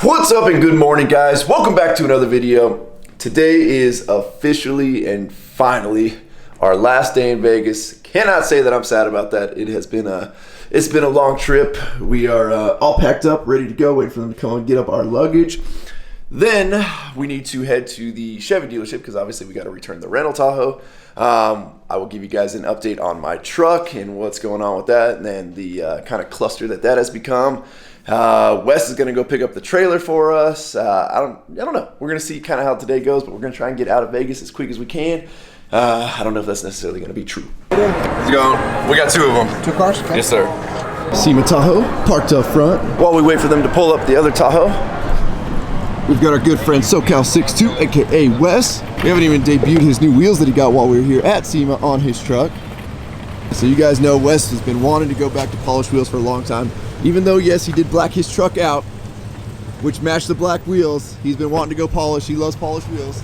What's up and good morning, guys? Welcome back to another video. Today is officially and finally our last day in Vegas. Cannot say that I'm sad about that. It's been a long trip. We are all packed up, ready to go, waiting for them to come and get up our luggage. Then we need to head to the Chevy dealership because obviously we got to return the rental Tahoe. I will give you guys an update on my truck and what's going on with that, and then the kind of cluster that has become. Wes is going to go pick up the trailer for us. I don't know. We're going to see kind of how today goes, but we're going to try and get out of Vegas as quick as we can. I don't know if that's necessarily going to be true. How's it going? We got two of them. Two cars? Okay. Yes, sir. SEMA Tahoe parked up front. While we wait for them to pull up the other Tahoe, We've got our good friend SoCal62, aka Wes. We haven't even debuted his new wheels that he got while we were here at SEMA on his truck. So you guys know Wes has been wanting to go back to polished wheels for a long time. Even though, yes, he did black his truck out, which matched the black wheels, he's been wanting to go polish. He loves polished wheels.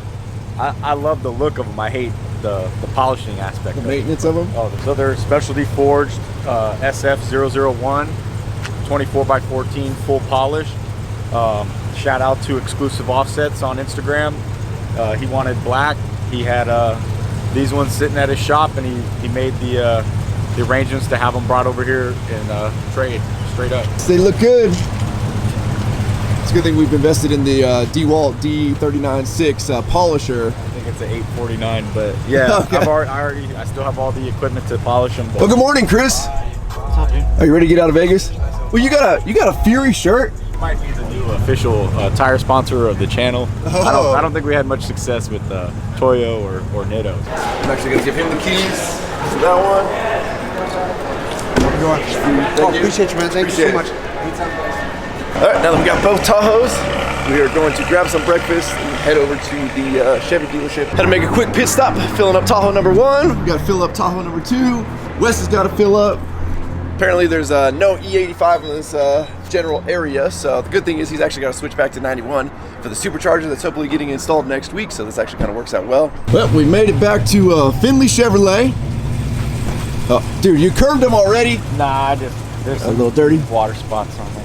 I love the look of them. I hate the polishing aspect. The maintenance of them. Oh, so they're specialty forged SF001, 24x14 full polish. Shout out to Exclusive Offsets on Instagram. He wanted black. He had these ones sitting at his shop, and he made the arrangements to have them brought over here and trade straight up. They look good. It's a good thing we've invested in the DeWalt D396 polisher. I think it's an 849, but yeah, Okay. I still have all the equipment to polish them. Well, good morning, Chris. What's up, dude? Are you ready to get out of Vegas? Well, you got a Fury shirt. Might be the new official tire sponsor of the channel. Oh. I don't think we had much success with Toyo or Nitto. I'm actually going to give him the keys to that one. Appreciate you, man. Thank you so much. All right, now that we got both Tahoes, we are going to grab some breakfast and head over to the Chevy dealership. Had to make a quick pit stop, filling up Tahoe number 1. We got to fill up Tahoe number 2. Wes has got to fill up. Apparently there's no E85 in this general area, so the good thing is he's actually got to switch back to 91 for the supercharger that's hopefully getting installed next week, so this actually kind of works out well. Well, we made it back to Findlay Chevrolet. Oh, dude, you curved them already? Nah, there's A little dirty? water spots on them.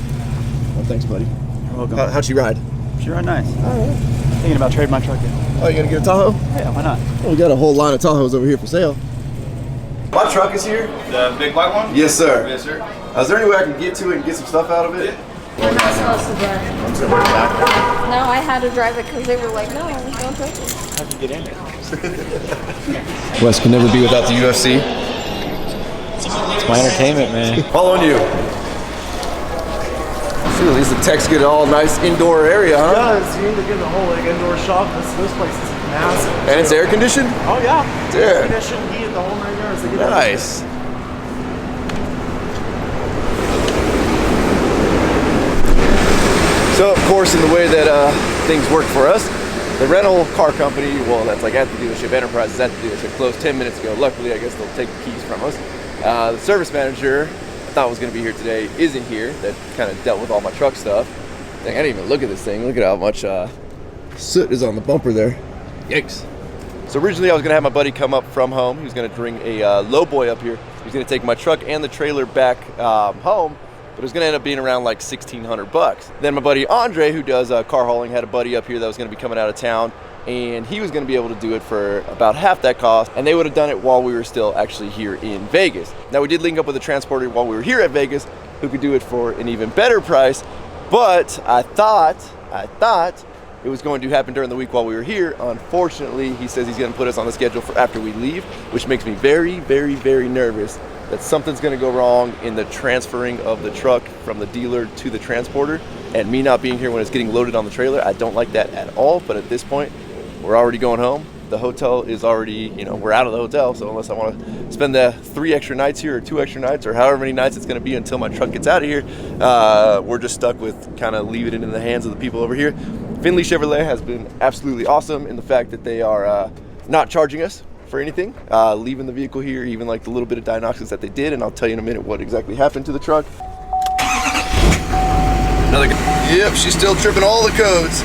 Oh, thanks, buddy. You're welcome. How'd she ride? She run nice. Thinking about trading my truck in. Oh, you gonna get a Tahoe? Yeah, why not? Well, we got a whole line of Tahoes over here for sale. My truck is here. The big white one? Yes, sir. Yes, sir. Is there any way I can get to it and get some stuff out of it? You're not supposed to drive it. I'm just gonna bring it back. No, I had to drive it because they were like, no, don't touch it. How'd you get in there? Wes can never be without the UFC. It's my entertainment, man. Following you. Shoot, at least the techs get all nice indoor area, huh? Yeah, so you need to get the whole indoor shop. This place is massive. And it's air conditioned? Oh yeah. Dude. Air conditioned, heated, the whole 9 yards. They get Nice. So, of course, in the way that things work for us, the rental car company, well, that's like at the dealership, Enterprise is at the dealership, closed 10 minutes ago. Luckily, I guess they'll take the keys from us. The service manager, I thought was going to be here today, isn't here. That kind of dealt with all my truck stuff. Dang, I didn't even look at this thing. Look at how much Soot is on the bumper there. yikes. So originally I was going to have my buddy come up from home. He was going to bring a low boy up here. He was going to take my truck and the trailer back home. But it was going to end up being around like $1,600. Then my buddy Andre, who does car hauling, had a buddy up here that was going to be coming out of town, and he was going to be able to do it for about half that cost, and they would have done it while we were still actually here in Vegas. Now, we did link up with a transporter while we were here at Vegas who could do it for an even better price, but I thought it was going to happen during the week while we were here. Unfortunately, he says he's going to put us on the schedule for after we leave, which makes me very, very, very nervous that something's going to go wrong in the transferring of the truck from the dealer to the transporter, and me not being here when it's getting loaded on the trailer. I don't like that at all, but at this point, we're already going home. The hotel is already, we're out of the hotel, so unless I want to spend the 3 extra nights here or 2 extra nights or however many nights it's going to be until my truck gets out of here, we're just stuck with kind of leaving it in the hands of the people over here. Findlay Chevrolet has been absolutely awesome in the fact that they are not charging us for anything, leaving the vehicle here, even like the little bit of diagnostics that they did, and I'll tell you in a minute what exactly happened to the truck. Yep, she's still tripping all the codes.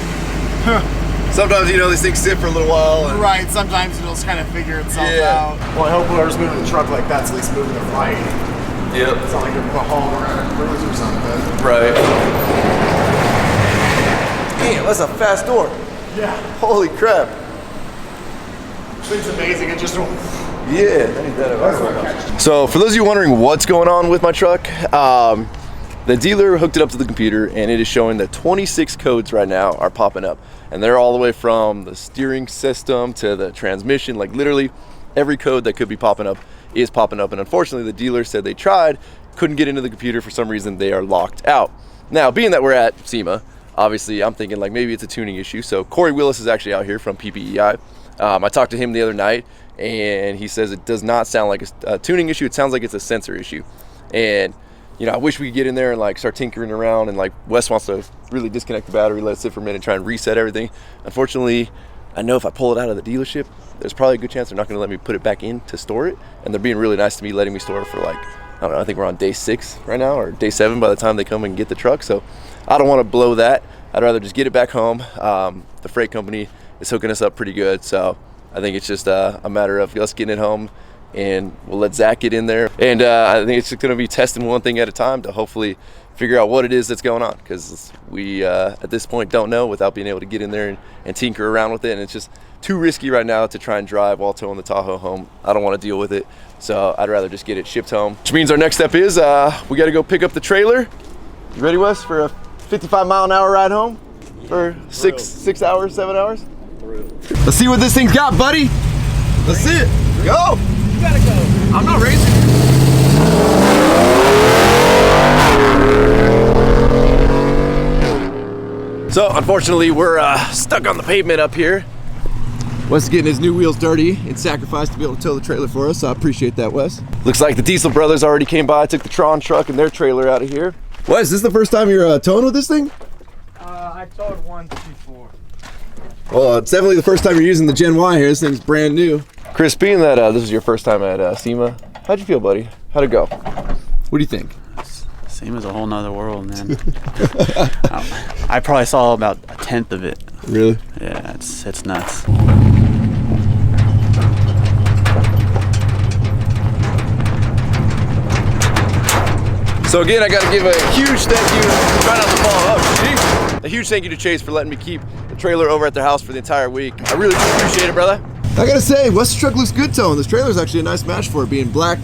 Sometimes, these things sit for a little while. And Right, sometimes it'll just kind of figure itself out. Well, I hope whoever's moving the truck like that's at least moving it right. Yep. It's not like you're hauling around a cruise or something. Right. Damn, that's a fast door. Yeah. Holy crap. Thing's amazing. It just. Yeah. So for those of you wondering what's going on with my truck, the dealer hooked it up to the computer and it is showing that 26 codes right now are popping up. And they're all the way from the steering system to the transmission, like literally every code that could be popping up is popping up. And unfortunately the dealer said they tried, couldn't get into the computer for some reason, they are locked out. Now, being that we're at SEMA, obviously I'm thinking like maybe it's a tuning issue. So Corey Willis is actually out here from PPEI. I talked to him the other night and he says it does not sound like a tuning issue, it sounds like it's a sensor issue. And you know, I wish we could get in there and like start tinkering around, and like Wes wants to really disconnect the battery, let it sit for a minute, try and reset everything. Unfortunately, I know if I pull it out of the dealership, there's probably a good chance they're not gonna let me put it back in to store it. And they're being really nice to me, letting me store it for like, I don't know, I think we're on day 6 right now, or day 7 by the time they come and get the truck. So I don't wanna blow that. I'd rather just get it back home. The freight company is hooking us up pretty good. So I think it's just a matter of us getting it home, and we'll let Zach get in there. And I think it's just gonna be testing one thing at a time to hopefully figure out what it is that's going on, because we at this point don't know without being able to get in there and tinker around with it. And it's just too risky right now to try and drive while towing the Tahoe home. I don't want to deal with it, so I'd rather just get it shipped home. Which means our next step is we got to go pick up the trailer. You ready, Wes, for a 55-mile-an-hour ride home for 6 hours, 7 hours? Let's see what this thing's got, buddy. Let's see it. Go. You gotta go. I'm not racing. So unfortunately, we're stuck on the pavement up here. Wes is getting his new wheels dirty and sacrificed to be able to tow the trailer for us, so I appreciate that, Wes. Looks like the Diesel brothers already came by, took the Tron truck and their trailer out of here. Wes, is this the first time you're towing with this thing? I towed once before. Well, it's definitely the first time you're using the Gen Y here. This thing's brand new. Chris, being that this is your first time at SEMA, how'd you feel, buddy? How'd it go? What do you think? SEMA's a whole nother world, man. I probably saw about a tenth of it. Really? Yeah, it's nuts. So again, I got to give a huge thank you. Try not to fall up. Jeez. A huge thank you to Chase for letting me keep the trailer over at their house for the entire week. I really do appreciate it, brother. I gotta say, Wes' truck looks good towing. This trailer's actually a nice match for it, being black.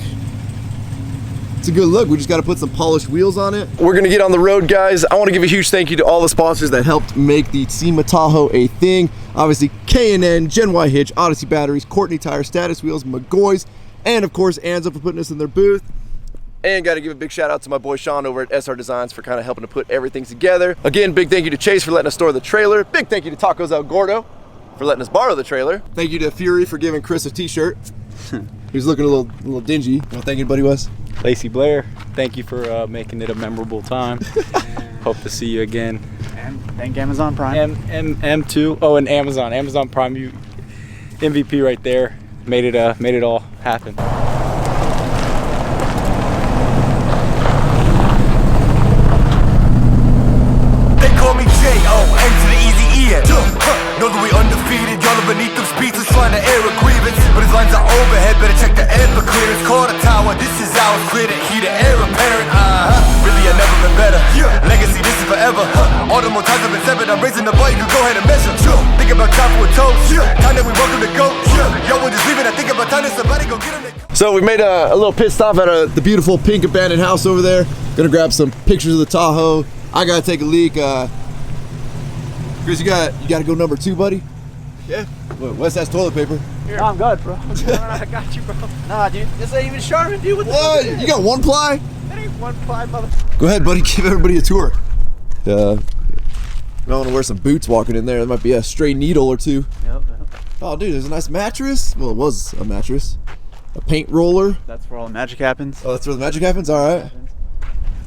It's a good look. We just got to put some polished wheels on it. We're gonna get on the road, guys. I want to give a huge thank you to all the sponsors That helped make the SEMA Tahoe a thing. Obviously, K&N, Gen Y Hitch, Odyssey Batteries, Courtney Tire, Status Wheels, McGoy's, and of course, Anza for putting us in their booth. And got to give a big shout out to my boy Sean over at SR Designs for kind of helping to put everything together. Again, big thank you to Chase for letting us store the trailer. Big thank you to Tacos El Gordo for letting us borrow the trailer. Thank you to Fury for giving Chris a t-shirt. He was looking a little dingy. You want to thank anybody, Wes? Lacey Blair, thank you for making it a memorable time. Hope to see you again. And thank Amazon Prime. M2. Oh, and Amazon Prime. You MVP right there. Made it all happen. They call me J-O-N to the easy E. Know that we undefeated, y'all are beneath them speeches trying to air a grievance. But his lines are overhead, better check the air for clearance. Call the tower, this is ours, clear the heat, the air apparent. Really I've never been better. Legacy, this is forever. All the more times I've been severed, I'm raising the bar, you can go ahead and measure. Think about time for a toast. Time that we welcome to go. Yo, we're just leaving, I think about time that somebody go get him. So we made a little pit stop at The beautiful pink abandoned house over there. Gonna grab some pictures of the Tahoe. I gotta take a leak. Chris, you gotta go number 2, buddy. Yeah. What, Wes has toilet paper. No, I'm good, bro. I got you, bro. Nah, dude, this ain't even Charmin, dude. What? You got 1 ply? That ain't 1 ply, mother. Go ahead, buddy. Give everybody a tour. I want to wear some boots walking in there. There might be a stray needle or two. Yep. Oh, dude, there's a nice mattress. Well, it was a mattress. A paint roller. That's where all the magic happens. Oh, that's where the magic happens? All right.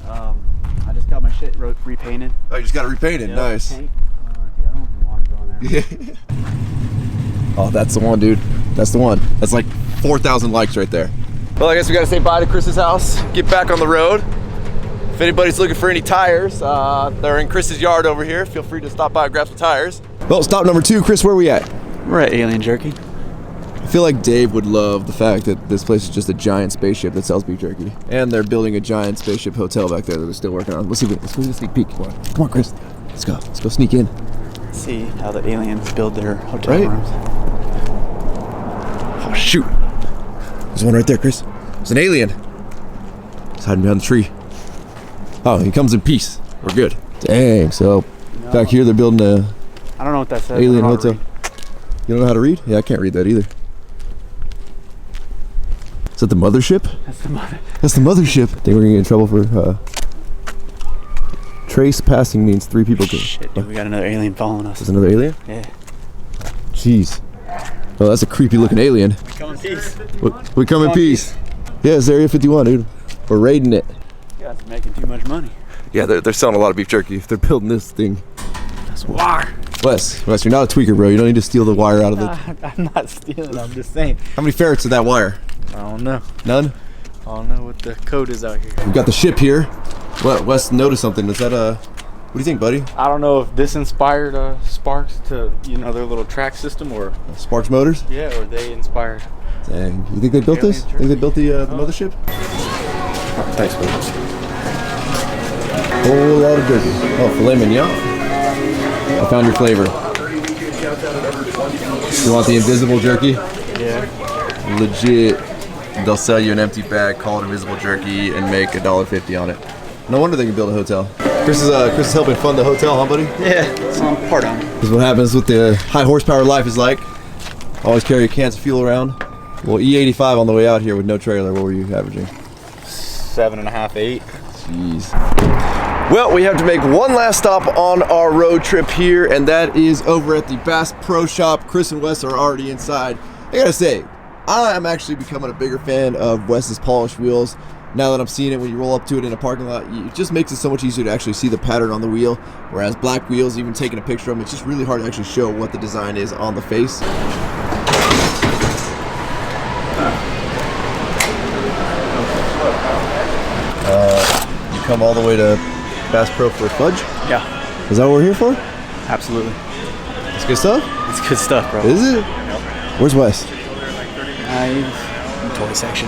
I just got my shit repainted. Oh, you just got it repainted. Yep, Nice. paint. Yeah, I don't even want to go in there. Oh, that's the one, dude. That's the one. That's like 4,000 likes right there. Well, I guess we got to say bye to Chris's house, get back on the road. If anybody's looking for any tires, they're in Chris's yard over here. Feel free to stop by and grab some tires. Well, stop number 2. Chris, where are we at? We're at Alien Jerky. I feel like Dave would love the fact that this place is just a giant spaceship that sells beef jerky. And they're building a giant spaceship hotel back there that they're still working on. Let's see a sneak peek. Come on, Chris. Let's go sneak in. See how the aliens build their hotel Right? rooms. Oh shoot! There's one right there, Chris. It's an alien. He's hiding behind the tree. Oh, he comes in peace. We're good. Dang. So back here they're building a I don't know what that says. alien I don't know how hotel. to read. You don't know how to read? Yeah, I can't read that either. Is that the mothership? That's the mother. That's the mothership. I think we're gonna get in trouble for trace passing means 3 people can. Shit, dude, we got another alien following us. There's another alien? Yeah. Jeez. Oh, that's a creepy looking alien. Come in peace. We come in peace. Yeah, it's Area 51, dude. We're raiding it. You guys are making too much money. Yeah, they're selling a lot of beef jerky. If they're building this thing. That's wire. Wes, you're not a tweaker, bro. You don't need to steal the wire out of the. I'm not stealing. I'm just saying. How many ferrets in that wire? I don't know. None? I don't know what the code is out here. We've got the ship here. What? Wes noticed something. Is that what do you think, buddy? I don't know if this inspired Sparks to, you know, their little track system, or Sparks Motors? yeah, or they inspired. Dang. You think they built this? Alien Think they built the mothership? Thanks, buddy. Whole lot of jerky. Oh, filet mignon. I found your flavor. You want the invisible jerky? Yeah. Legit. They'll sell you an empty bag, call it invisible jerky, and make $1.50 on it. No wonder they can build a hotel. Chris is helping fund the hotel, huh, buddy? Yeah, so I'm part on. This is what happens with the high horsepower life is like. Always carry cans of fuel around. Well, E85 on the way out here with no trailer. What were you averaging? 7.5, 8. Jeez. Well, we have to make one last stop on our road trip here, and that is over at the Bass Pro Shop. Chris and Wes are already inside. I gotta say, I am actually becoming a bigger fan of Wes's polished wheels. Now that I'm seeing it when you roll up to it in a parking lot, it just makes it so much easier to actually see the pattern on the wheel. Whereas black wheels, even taking a picture of them, it's just really hard to actually show what the design is on the face. You come all the way to Bass Pro for fudge? Yeah, Is that what we're here for? absolutely. It's good stuff? It's good stuff, bro. Is it? Where's Wes? Toy section.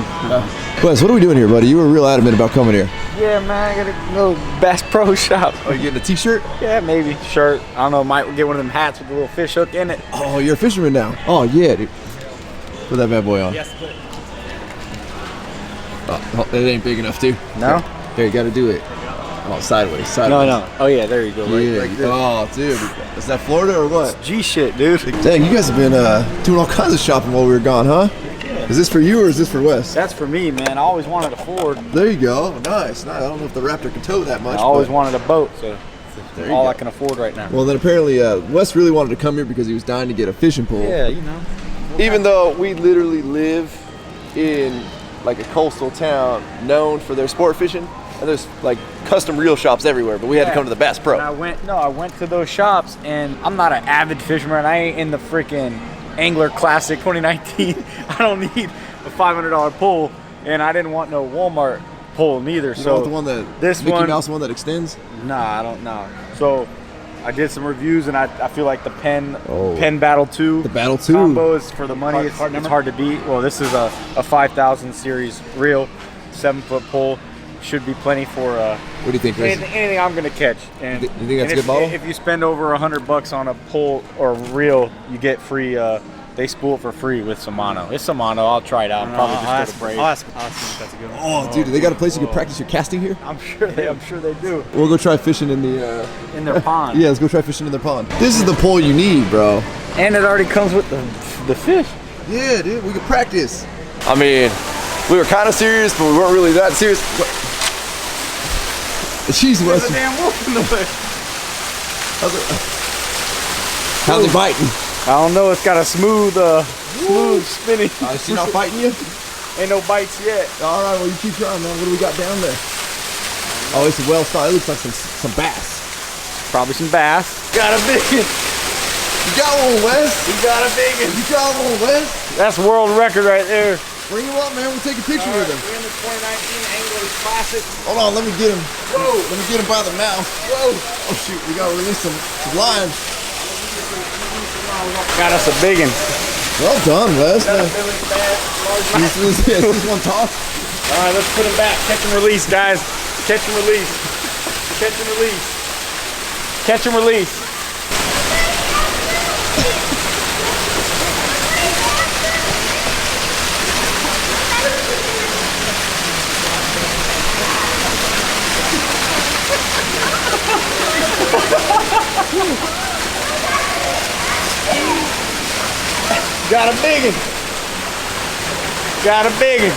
Wes, what are we doing here, buddy? You were real adamant about coming here. Yeah, man, I gotta go Bass Pro Shop. Are you getting a t-shirt? Yeah, maybe. Shirt. I don't know, might get one of them hats with a little fish hook in it. Oh, you're a fisherman now. Oh, yeah, dude. Put that bad boy on. Yes, but Oh, it ain't big enough, dude. no? Here, you gotta do it. Oh, sideways. No. Oh, yeah, there you go. Yeah. Like this. Oh, dude. Is that Florida or what? G shit, dude. Dang, you guys have been doing all kinds of shopping while we were gone, huh? Is this for you or is this for Wes? That's for me, man. I always wanted a Ford. There you go. Nice. I don't know if the Raptor can tow that much. I always but- wanted a boat, so There it's you all go. I can afford right now. Well, then apparently Wes really wanted to come here because he was dying to get a fishing pole. Yeah, you know. Even though we literally live in like a coastal town known for their sport fishing, and there's like custom reel shops everywhere, but we had to come to the Bass Pro. And I went to those shops, and I'm not an avid fisherman. I ain't in the freaking Angler Classic 2019. I don't need a $500 pole, and I didn't want no Walmart pole neither. You So want the one that this Mickey one- Mouse one that extends? nah, I don't know. So I did some reviews, and I feel like the Penn Oh. Battle 2 The Battle 2. combo is for the money. It's hard to beat. Well, this is a 5,000 series reel, 7-foot pole. Should be plenty for What do you think, Chris? anything I'm gonna catch. And You think that's and a good model? If you spend over $100 on a pole or reel, you get free. They spool it for free with Shimano. It's Shimano. I'll try it out. Probably just go to Brave. I'll ask if that's a good one. Oh, dude, they got a place you can practice your casting here? I'm sure they do. We'll go try fishing in the. In their pond. Yeah, let's go try fishing in their pond. This is the pole you need, bro. And it already comes with the fish. Yeah, dude, we can practice. I mean, we were kind of serious, but we weren't really that serious. Jeez, Wes. Damn wolf in the way. How's it biting? I don't know. It's got a smooth spinning. Is she not fighting you? Ain't no bites yet. All right, well, you keep trying, man. What do we got down there? Oh, it's a well style. It looks like some bass. Probably some bass. Got a big one. You got one, Wes. You got a big one. You got one, Wes. That's world record right there. Bring him up, man. We'll take a picture with him. We're in the 2019 Anglers Classic. Hold on, let me get him. Whoa. Let me get him by the mouth. Whoa. Oh, shoot. We got to release some lines. Got us a big one. Well done, Wes. This one talk. All right, let's put him back. Catch and release, guys. Catch and release. Catch and release. Catch and release. Got a biggin. Got a biggin.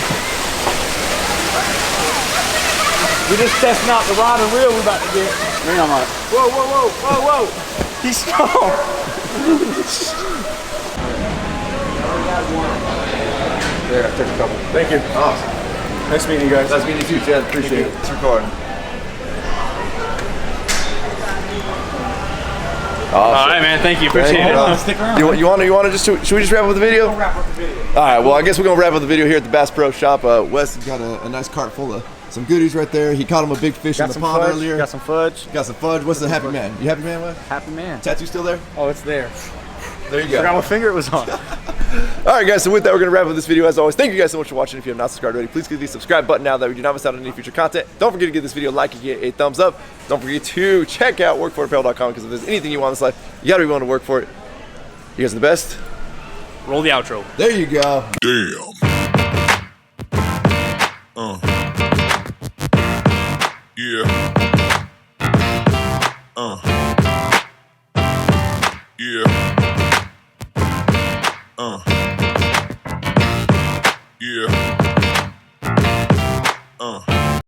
We're just testing out the rod and reel we're about to get. Hang on, Mark. Whoa, whoa, whoa, whoa, whoa. He's strong. There, I took a couple. Thank you. Awesome. Nice meeting you guys. Nice meeting you too, Chad. Appreciate it. It's recording. All right, man. Thank you. Appreciate it. Stick around. You want to just should we just wrap up the video? We'll wrap up the video. All right. Well, I guess we're gonna wrap up the video here at the Bass Pro Shop. Wes He's got a nice cart full of some goodies right there. He caught him a big fish in Got the some pond fudge. earlier. Got some fudge. Got some fudge. What's the happy man? You happy man, Wes? Happy man. Tattoo still there? Oh, it's there. there you Forgot go. what finger it was on. All right, guys. So with that, we're gonna wrap up this video. As always, thank you guys so much for watching. If you have not subscribed already, please click the subscribe button now that we do not miss out on any future content. Don't forget to give this video a like and get a thumbs up. Don't forget to check out workforapparel.com because if there's anything you want in this life, you gotta be willing to work for it. You guys are the best. Roll the outro. There you go. Damn. Yeah. Yeah.